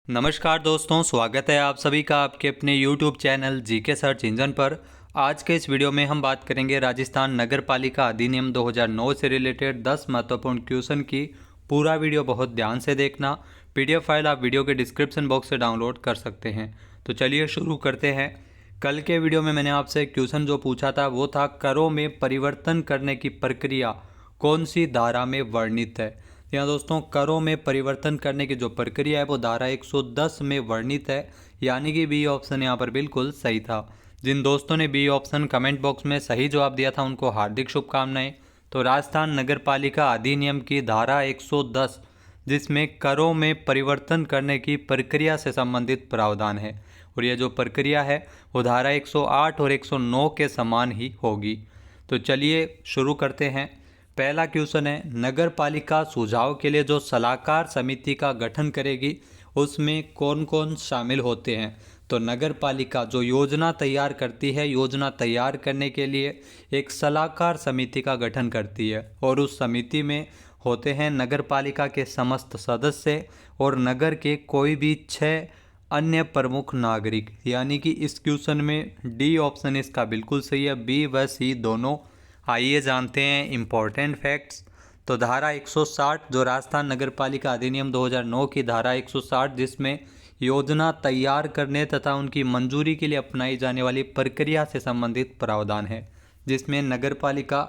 नमस्कार दोस्तों, स्वागत है आप सभी का आपके अपने YouTube channel GK search engine पर। आज के इस वीडियो में हम बात करेंगे राजस्थान नगर पालिका अधिनियम 2009 से रिलेटेड 10 महत्वपूर्ण क्वेश्चन की। पूरा वीडियो बहुत ध्यान से देखना। PDF फाइल आप वीडियो के डिस्क्रिप्शन बॉक्स से डाउनलोड कर सकते हैं। तो चलिए शुरू करते हैं। कल के वीडियो में मैंने आपसे क्वेश्चन जो पूछा था वो था, करों में परिवर्तन करने की प्रक्रिया कौन सी धारा में वर्णित है। यहाँ दोस्तों, करों में परिवर्तन करने की जो प्रक्रिया है वो धारा 110 में वर्णित है, यानी कि बी ऑप्शन यहाँ पर बिल्कुल सही था। जिन दोस्तों ने बी ऑप्शन कमेंट बॉक्स में सही जवाब दिया था उनको हार्दिक शुभकामनाएं। तो राजस्थान नगर पालिका अधिनियम की धारा 110, जिसमें करों में परिवर्तन करने की प्रक्रिया से संबंधित प्रावधान है, और यह जो प्रक्रिया है वो धारा 108 और 109 के समान ही होगी। तो चलिए शुरू करते हैं। पहला क्वेश्चन है, नगर पालिका सुझाव के लिए जो सलाहकार समिति का गठन करेगी उसमें कौन कौन शामिल होते हैं। तो नगर पालिका जो योजना तैयार करती है, योजना तैयार करने के लिए एक सलाहकार समिति का गठन करती है, और उस समिति में होते हैं नगर पालिका के समस्त सदस्य और नगर के कोई भी 6 अन्य प्रमुख नागरिक। यानी कि इस क्वेश्चन में डी ऑप्शन इसका बिल्कुल सही है, बी व सी दोनों। आइए जानते हैं इम्पोर्टेंट फैक्ट्स। तो धारा 160 जो राजस्थान नगर पालिका अधिनियम 2009 की धारा 160, जिसमें योजना तैयार करने तथा उनकी मंजूरी के लिए अपनाई जाने वाली प्रक्रिया से संबंधित प्रावधान है, जिसमें नगर पालिका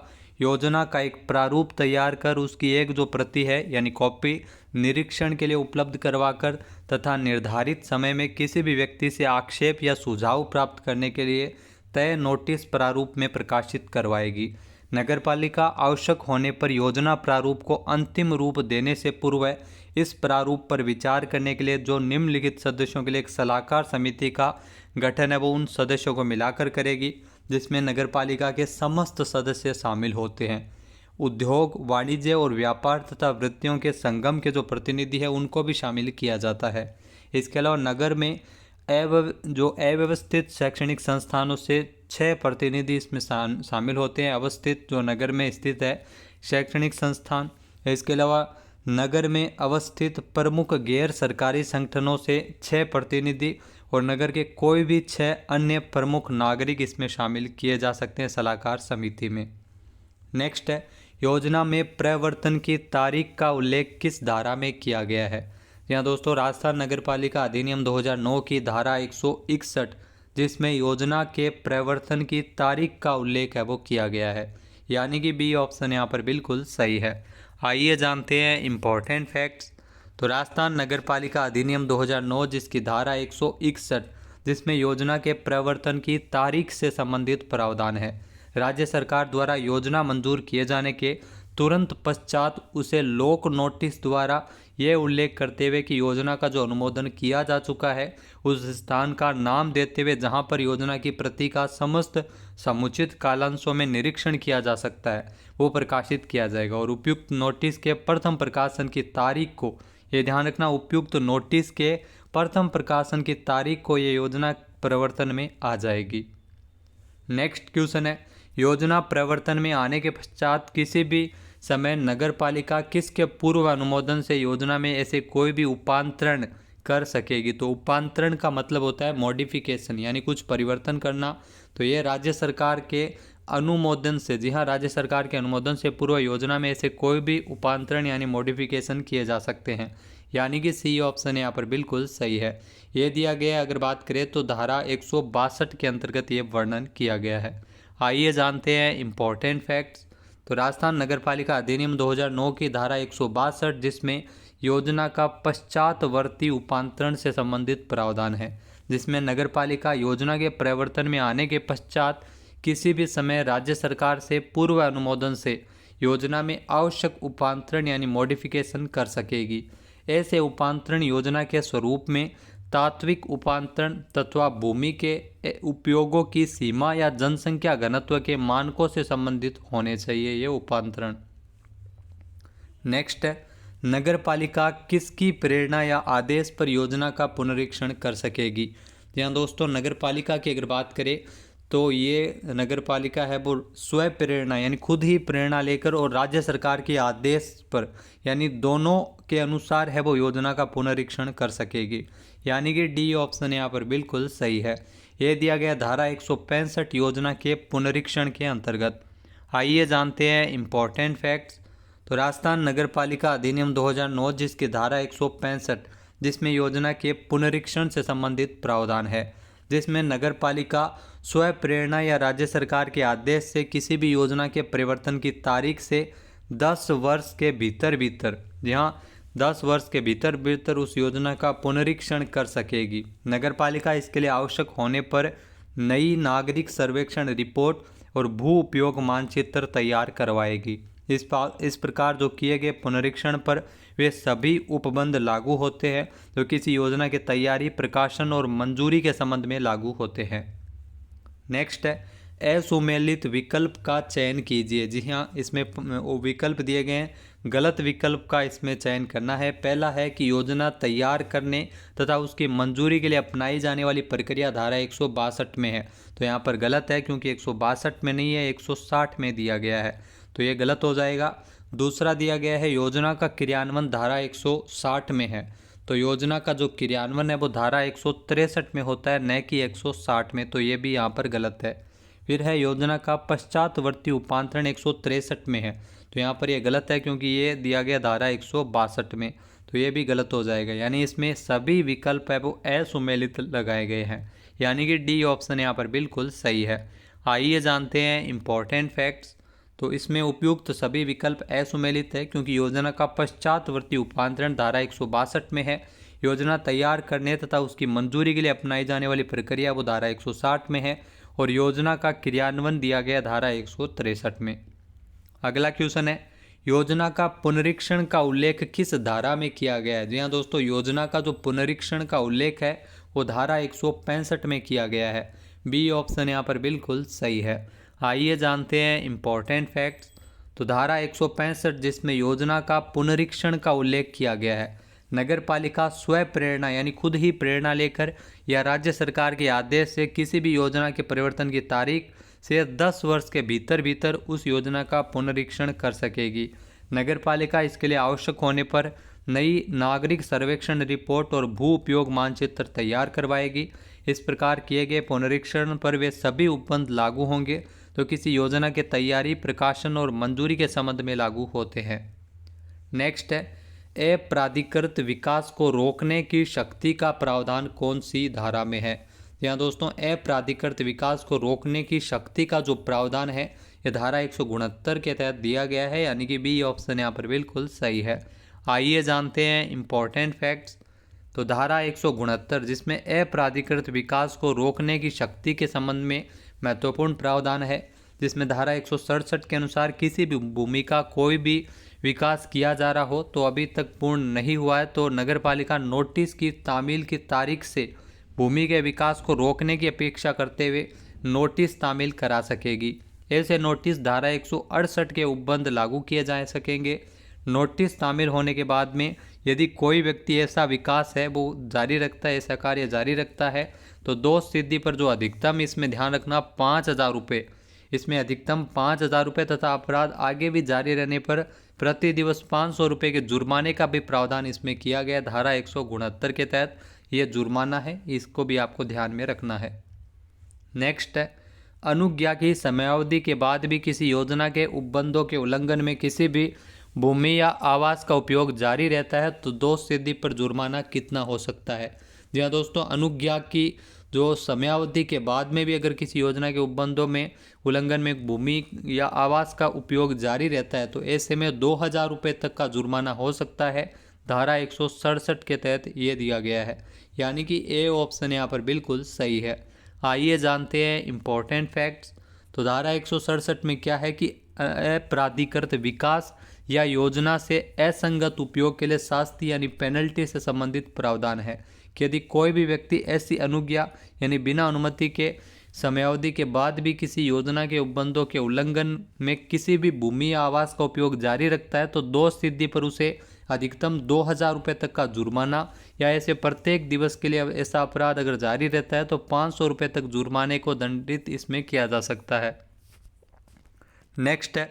योजना का एक प्रारूप तैयार कर उसकी एक जो प्रति है यानी कॉपी निरीक्षण के लिए उपलब्ध करवाकर तथा निर्धारित समय में किसी भी व्यक्ति से आक्षेप या सुझाव प्राप्त करने के लिए तय नोटिस प्रारूप में प्रकाशित करवाएगी। नगरपालिका आवश्यक होने पर योजना प्रारूप को अंतिम रूप देने से पूर्व इस प्रारूप पर विचार करने के लिए जो निम्नलिखित सदस्यों के लिए एक सलाहकार समिति का गठन है वो उन सदस्यों को मिलाकर करेगी, जिसमें नगरपालिका के समस्त सदस्य शामिल होते हैं। उद्योग, वाणिज्य और व्यापार तथा वृत्तियों के संगम के जो प्रतिनिधि है उनको भी शामिल किया जाता है। इसके अलावा नगर में अव्यवस्थित शैक्षणिक संस्थानों से 6 प्रतिनिधि इसमें शामिल होते हैं। अवस्थित जो नगर में स्थित है शैक्षणिक संस्थान। इसके अलावा नगर में अवस्थित प्रमुख गैर सरकारी संगठनों से 6 प्रतिनिधि और नगर के कोई भी 6 अन्य प्रमुख नागरिक इसमें शामिल किए जा सकते हैं सलाहकार समिति में। नेक्स्ट है, योजना में प्रवर्तन की तारीख का उल्लेख किस धारा में किया गया है। यहाँ दोस्तों, राजस्थान नगर पालिका अधिनियम 2009 की धारा 161, जिसमें योजना के प्रवर्तन की तारीख का उल्लेख है वो किया गया है, यानी कि बी ऑप्शन यहाँ पर बिल्कुल सही है। आइए जानते हैं इम्पोर्टेंट फैक्ट्स। तो राजस्थान नगर पालिका अधिनियम 2009 जिसकी धारा 161, जिसमें योजना के प्रवर्तन की तारीख से संबंधित प्रावधान है, राज्य सरकार द्वारा योजना मंजूर किए जाने के तुरंत पश्चात उसे लोक नोटिस द्वारा ये उल्लेख करते हुए कि योजना का जो अनुमोदन किया जा चुका है उस स्थान का नाम देते हुए जहां पर योजना की प्रति का समस्त समुचित कालांशों में निरीक्षण किया जा सकता है वो प्रकाशित किया जाएगा। और उपयुक्त नोटिस के प्रथम प्रकाशन की तारीख को, ये ध्यान रखना, उपयुक्त नोटिस के प्रथम प्रकाशन की तारीख को ये योजना प्रवर्तन में आ जाएगी। नेक्स्ट क्वेश्चन है, योजना प्रवर्तन में आने के पश्चात किसी भी समय नगर पालिका किसके पूर्व अनुमोदन से योजना में ऐसे कोई भी उपांतरण कर सकेगी। तो उपांतरण का मतलब होता है मॉडिफिकेशन, यानी कुछ परिवर्तन करना। तो ये राज्य सरकार के अनुमोदन से, जी हाँ, राज्य सरकार के अनुमोदन से पूर्व योजना में ऐसे कोई भी उपांतरण यानी मॉडिफिकेशन किए जा सकते हैं, यानी कि सी ऑप्शन यहाँ पर बिल्कुल सही है। ये दिया गया है। अगर बात करें तो धारा 162 के अंतर्गत ये वर्णन किया गया है। आइए जानते हैं इम्पोर्टेंट फैक्ट्स। तो राजस्थान नगर पालिका अधिनियम 2009 की धारा 162, जिसमें योजना का पश्चातवर्ती उपांतरण से संबंधित प्रावधान है, जिसमें नगर पालिका योजना के प्रवर्तन में आने के पश्चात किसी भी समय राज्य सरकार से पूर्व अनुमोदन से योजना में आवश्यक उपांतरण यानी मॉडिफिकेशन कर सकेगी। ऐसे उपांतरण योजना के स्वरूप में तात्विक उपांतरण तथा भूमि के उपयोगों की सीमा या जनसंख्या घनत्व के मानकों से संबंधित होने चाहिए ये उपांतरण। नेक्स्ट है, नगर पालिका किसकी प्रेरणा या आदेश पर योजना का पुनरीक्षण कर सकेगी। यहाँ दोस्तों, नगर पालिका की अगर बात करें तो ये नगर पालिका है वो स्वयं प्रेरणा यानी खुद ही प्रेरणा लेकर और राज्य सरकार के आदेश पर, यानी दोनों के अनुसार है वो योजना का पुनरीक्षण कर सकेगी। यानी कि डी ऑप्शन यहाँ पर बिल्कुल सही है। ये दिया गया धारा 165 योजना के पुनरीक्षण के अंतर्गत। आइए जानते हैं इम्पोर्टेंट फैक्ट्स। तो राजस्थान नगर पालिका अधिनियम 2009 जिसकी धारा 165 जिसमें योजना के पुनरीक्षण से संबंधित प्रावधान है, जिसमें नगर पालिका स्वयं प्रेरणा या राज्य सरकार के आदेश से किसी भी योजना के परिवर्तन की तारीख से 10 वर्ष के भीतर जहाँ 10 वर्ष के भीतर उस योजना का पुनरीक्षण कर सकेगी। नगर पालिका इसके लिए आवश्यक होने पर नई नागरिक सर्वेक्षण रिपोर्ट और भू उपयोग मानचित्र तैयार करवाएगी। इस प्रकार जो किए गए पुनरीक्षण पर वे सभी उपबंध लागू होते हैं जो किसी योजना की तैयारी, प्रकाशन और मंजूरी के संबंध में लागू होते हैं। नेक्स्ट है असुमेलित विकल्प का चयन कीजिए। जी हाँ, इसमें विकल्प दिए गए हैं, गलत विकल्प का इसमें चयन करना है। पहला है कि योजना तैयार करने तथा उसकी मंजूरी के लिए अपनाई जाने वाली प्रक्रिया धारा 162 में है, तो यहाँ पर गलत है क्योंकि 162 में नहीं है, 160 में दिया गया है, तो ये गलत हो जाएगा। दूसरा दिया गया है योजना का क्रियान्वयन धारा 160 में है, तो योजना का जो क्रियान्वयन है वो धारा 163 में होता है, न कि 160 में, तो ये भी यहाँ पर गलत है। फिर है योजना का पश्चातवर्ती उपांतरण 163 में है, तो यहाँ पर ये गलत है क्योंकि ये दिया गया धारा 162 में, तो ये भी गलत हो जाएगा। यानी इसमें सभी विकल्प है वो असुमेलित लगाए गए हैं, यानी कि डी ऑप्शन यहाँ पर बिल्कुल सही है। आइए जानते हैं इम्पोर्टेंट फैक्ट्स। तो इसमें उपयुक्त सभी विकल्प असुमेलित है क्योंकि योजना का पश्चातवर्ती उपांतरण धारा 162 में है। योजना तैयार करने तथा उसकी मंजूरी के लिए अपनाई जाने वाली प्रक्रिया वो धारा 160 में है और योजना का क्रियान्वयन दिया गया धारा 163 में। अगला क्वेश्चन है योजना का पुनरीक्षण का उल्लेख किस धारा में किया गया है। जी हाँ दोस्तों, योजना का जो पुनरीक्षण का उल्लेख है वो धारा 165 में किया गया है। बी ऑप्शन यहाँ पर बिल्कुल सही है। आइए जानते हैं इम्पोर्टेंट फैक्ट्स। तो धारा 165 जिसमें योजना का पुनरीक्षण का उल्लेख किया गया है, नगर पालिका स्वयं प्रेरणा यानी खुद ही प्रेरणा लेकर या राज्य सरकार के आदेश से किसी भी योजना के परिवर्तन की तारीख से 10 वर्ष के भीतर उस योजना का पुनरीक्षण कर सकेगी। नगर पालिका इसके लिए आवश्यक होने पर नई नागरिक सर्वेक्षण रिपोर्ट और भू उपयोग मानचित्र तैयार करवाएगी। इस प्रकार किए गए पुनरीक्षण पर वे सभी उपबंध लागू होंगे तो किसी योजना के तैयारी, प्रकाशन और मंजूरी के संबंध में लागू होते हैं। नेक्स्ट है अप्राधिकृत विकास को रोकने की शक्ति का प्रावधान कौन सी धारा में है। यहाँ दोस्तों अप्राधिकृत विकास को रोकने की शक्ति का जो प्रावधान है यह धारा 169 के तहत दिया गया है, यानी कि बी ऑप्शन यहाँ पर बिल्कुल सही है। आइए जानते हैं इम्पोर्टेंट फैक्ट्स। तो धारा 169 जिसमें अप्राधिकृत विकास को रोकने की शक्ति के संबंध में महत्वपूर्ण प्रावधान है, जिसमें धारा 167 के अनुसार किसी भी भूमि का कोई भी विकास किया जा रहा हो तो अभी तक पूर्ण नहीं हुआ है तो नगर पालिका नोटिस की तामील की तारीख से भूमि के विकास को रोकने की अपेक्षा करते हुए नोटिस तामील करा सकेगी। ऐसे नोटिस धारा 168 के उपबंध लागू किए जा सकेंगे। नोटिस तामील होने के बाद में यदि कोई व्यक्ति ऐसा विकास है वो जारी रखता है, ऐसा कार्य जारी रखता है, तो दोष सिद्धि पर जो अधिकतम इसमें ध्यान रखना 5,000 रुपये, इसमें अधिकतम 5,000 रुपये तथा अपराध आगे भी जारी रहने पर प्रति दिवस 500 रुपये के जुर्माने का भी प्रावधान इसमें किया गया। धारा 169 के तहत ये जुर्माना है, इसको भी आपको ध्यान में रखना है। नेक्स्ट है अनुज्ञा की समयावधि के बाद भी किसी योजना के उपबंधों के उल्लंघन में किसी भी भूमि या आवास का उपयोग जारी रहता है तो दोष सिद्धि पर जुर्माना कितना हो सकता है। जी हाँ दोस्तों, अनुज्ञा की जो समयावधि के बाद में भी अगर किसी योजना के उपबंधों में उल्लंघन में भूमि या आवास का उपयोग जारी रहता है तो ऐसे में 2,000 रुपये तक का जुर्माना हो सकता है। धारा 167 के तहत ये दिया गया है, यानी कि ए ऑप्शन यहाँ पर बिल्कुल सही है। आइए जानते हैं इम्पोर्टेंट फैक्ट्स। तो धारा 167 में क्या है कि अप्राधिकृत विकास या योजना से असंगत उपयोग के लिए शास्ति यानी पेनल्टी से संबंधित प्रावधान है कि यदि कोई भी व्यक्ति ऐसी अनुज्ञा यानी बिना अनुमति के समयावधि के बाद भी किसी योजना के उपबंधों के उल्लंघन में किसी भी भूमि या आवास का उपयोग जारी रखता है तो दोष सिद्धि पर उसे अधिकतम 2,000 रुपये तक का जुर्माना या ऐसे प्रत्येक दिवस के लिए ऐसा अपराध अगर जारी रहता है तो 500 रुपये तक जुर्माने को दंडित इसमें किया जा सकता है। नेक्स्ट है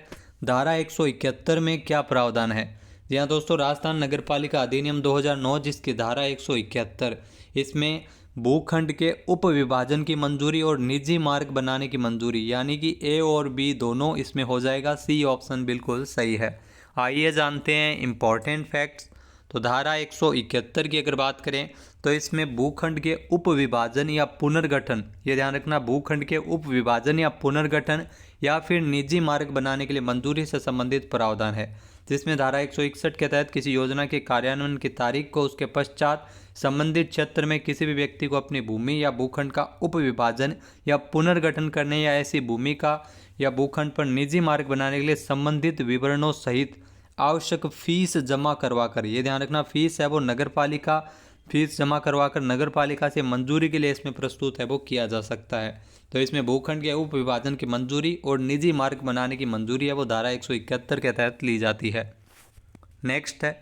धारा 171 में क्या प्रावधान है। जी हाँ दोस्तों, राजस्थान नगरपालिका अधिनियम 2009 जिसकी धारा 171, इसमें भूखंड के उप विभाजन की मंजूरी और निजी मार्ग बनाने की मंजूरी, यानी कि ए और बी दोनों इसमें हो जाएगा। सी ऑप्शन बिल्कुल सही है। आइए जानते हैं इम्पॉर्टेंट फैक्ट्स। तो धारा 171 की अगर बात करें तो इसमें भूखंड के उप विभाजन या पुनर्गठन, ये ध्यान रखना, भूखंड के उप विभाजन या पुनर्गठन या फिर निजी मार्ग बनाने के लिए मंजूरी से संबंधित प्रावधान है, जिसमें धारा 161 के तहत किसी योजना के कार्यान्वयन की तारीख को उसके पश्चात संबंधित क्षेत्र में किसी भी व्यक्ति को अपनी भूमि या भूखंड का उप विभाजन या पुनर्गठन करने या ऐसी भूमि का या भूखंड पर निजी मार्ग बनाने के लिए संबंधित विवरणों सहित आवश्यक फीस जमा करवाकर, ये ध्यान रखना, फीस है वो नगरपालिका, फीस जमा करवाकर नगरपालिका से मंजूरी के लिए इसमें प्रस्तुत है वो किया जा सकता है। तो इसमें भूखंड के उप विभाजन की मंजूरी और निजी मार्ग बनाने की मंजूरी है वो धारा 171 के तहत ली जाती है। नेक्स्ट है,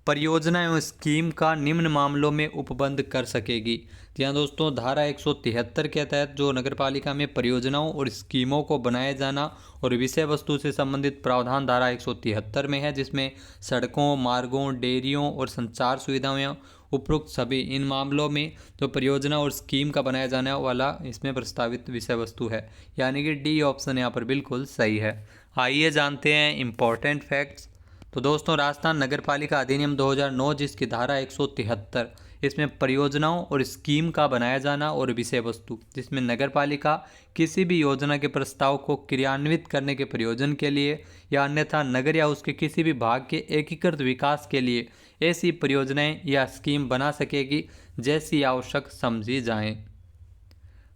परियोजना एवं स्कीम का निम्न मामलों में उपबंध कर सकेगी। जी हाँ दोस्तों, धारा 173 के तहत जो नगरपालिका में परियोजनाओं और स्कीमों को बनाए जाना और विषय वस्तु से संबंधित प्रावधान धारा 173 में है, जिसमें सड़कों, मार्गों, डेयरियों और संचार सुविधाओं उपरोक्त सभी इन मामलों में जो परियोजना और स्कीम का बनाया जाने वाला इसमें प्रस्तावित विषय वस्तु है, यानी कि डी ऑप्शन यहाँ पर बिल्कुल सही है। आइए जानते हैं इम्पॉर्टेंट फैक्ट्स। तो दोस्तों, राजस्थान नगरपालिका अधिनियम 2009 जिसकी धारा 173, इसमें परियोजनाओं और स्कीम का बनाया जाना और विषय वस्तु, जिसमें नगरपालिका किसी भी योजना के प्रस्ताव को क्रियान्वित करने के प्रयोजन के लिए या अन्यथा नगर या उसके किसी भी भाग के एकीकृत विकास के लिए ऐसी परियोजनाएं या स्कीम बना सकेगी जैसी आवश्यक समझी जाएं।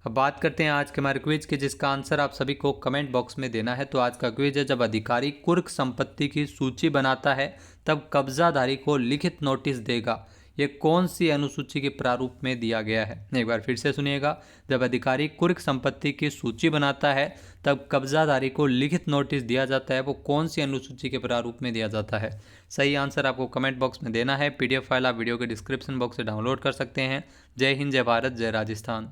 अब बात करते हैं आज के हमारे क्विज की, जिसका आंसर आप सभी को कमेंट बॉक्स में देना है। तो आज का क्विज है, जब अधिकारी कुर्क संपत्ति की सूची बनाता है तब कब्जाधारी को लिखित नोटिस देगा, ये कौन सी अनुसूची के प्रारूप में दिया गया है। एक बार फिर से सुनिएगा, जब अधिकारी कुर्क संपत्ति की सूची बनाता है तब कब्जाधारी को लिखित नोटिस दिया जाता है, वो कौन सी अनुसूची के प्रारूप में दिया जाता है। सही आंसर आपको कमेंट बॉक्स में देना है। PDF फाइल आप वीडियो के डिस्क्रिप्शन बॉक्स से डाउनलोड कर सकते हैं। जय हिंद, जय भारत, जय राजस्थान।